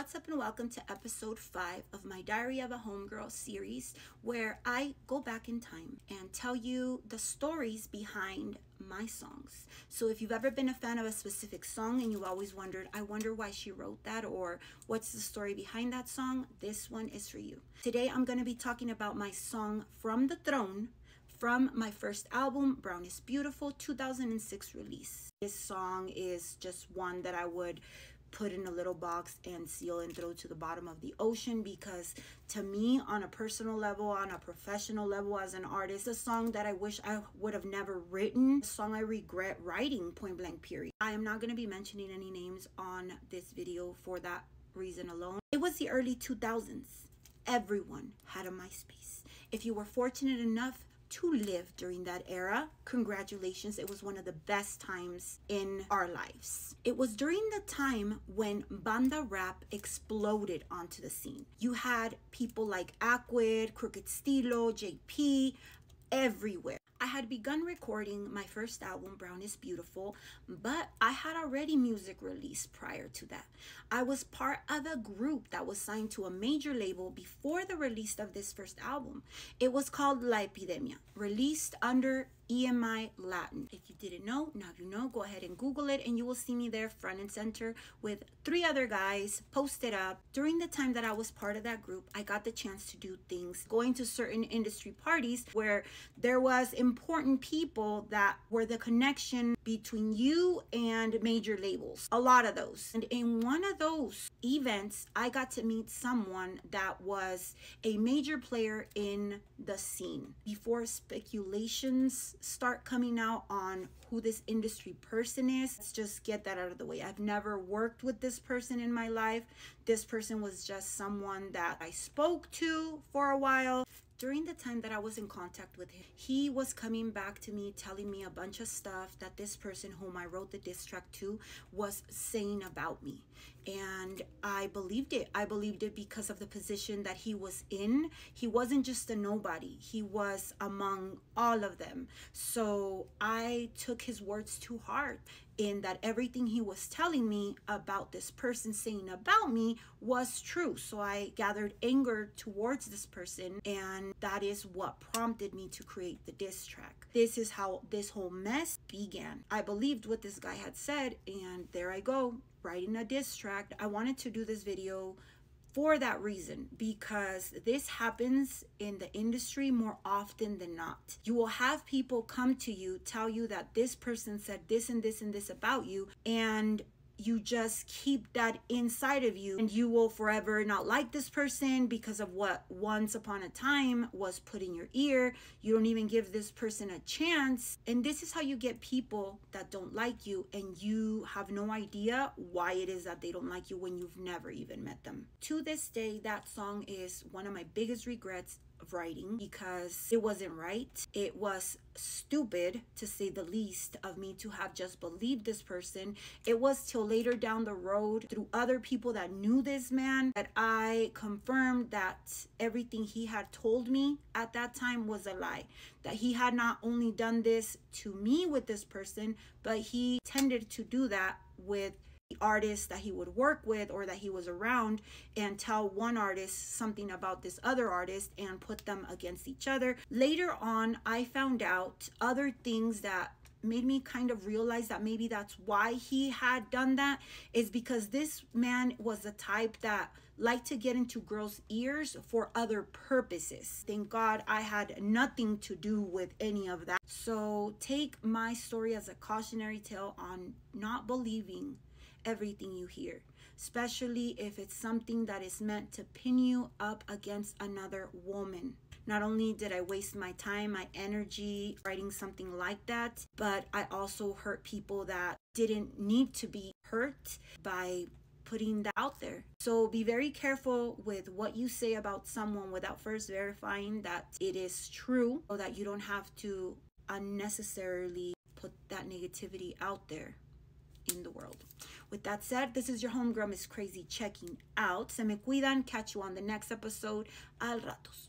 What's up and welcome to episode 5 of my Diary of a Homegirl series, where I go back in time and tell you the stories behind my songs. So if you've ever been a fan of a specific song and you've always wondered, I wonder why she wrote that or what's the story behind that song, this one is for you. Today I'm going to be talking about my song From the Throne from my first album, Brown is Beautiful, 2006 release. This song is just one that I would put in a little box and seal and throw to the bottom of the ocean, because to me, on a personal level, on a professional level as an artist, a song that I wish I would have never written, a song I regret writing, point blank period. I am not going to be mentioning any names on this video for that reason alone. It was the early 2000s. Everyone had a MySpace. If you were fortunate enough to live during that era, congratulations, it was one of the best times in our lives. It was during the time when banda rap exploded onto the scene. You had people like Aquid, Crooked Stilo, JP, everywhere. I had begun recording my first album, Brown is Beautiful, but I had already music released prior to that. I was part of a group that was signed to a major label before the release of this first album. It was called La Epidemia, released under EMI Latin. If you didn't know, now you know. Go ahead and Google it and you will see me there front and center with 3 other guys posted up. During the time that I was part of that group, I got the chance to do things, going to certain industry parties where there was important people that were the connection between you and major labels. A lot of those. And in one of those events, I got to meet someone that was a major player in the scene. Before speculations start coming out on who this industry person is, let's just get that out of the way. I've never worked with this person in my life. This person was just someone that I spoke to for a while. During the time that I was in contact with him, he was coming back to me, telling me a bunch of stuff that this person whom I wrote the diss track to was saying about me. And I believed it. I believed it because of the position that he was in. He wasn't just a nobody. He was among all of them. So I took his words to heart, in that everything he was telling me about this person saying about me was true. So I gathered anger towards this person, and that is what prompted me to create the diss track. This is how this whole mess began. I believed what this guy had said, and there I go, writing a diss track. I wanted to do this video for that reason, because this happens in the industry more often than not. You will have people come to you, tell you that this person said this and this and this about you, and you just keep that inside of you, and you will forever not like this person because of what once upon a time was put in your ear. You don't even give this person a chance, and this is how you get people that don't like you, and you have no idea why it is that they don't like you when you've never even met them. To this day, that song is one of my biggest regrets of writing, because it wasn't right. It was stupid, to say the least, of me to have just believed this person. It was till later down the road, through other people that knew this man, that I confirmed that everything he had told me at that time was a lie. That he had not only done this to me with this person, but he tended to do that with artists that he would work with or that he was around, and tell one artist something about this other artist and put them against each other. Later on, I found out other things that made me kind of realize that maybe that's why he had done that, is because this man was the type that liked to get into girls' ears for other purposes. Thank God I had nothing to do with any of that. So take my story as a cautionary tale on not believing everything you hear, especially if it's something that is meant to pin you up against another woman. Not only did I waste my time, my energy writing something like that, but I also hurt people that didn't need to be hurt by putting that out there. So be very careful with what you say about someone without first verifying that it is true, so that you don't have to unnecessarily put that negativity out there in the world. With that said, this is your homegirl, Miss Krazie, checking out. Se me cuidan. Catch you on the next episode. Al ratos.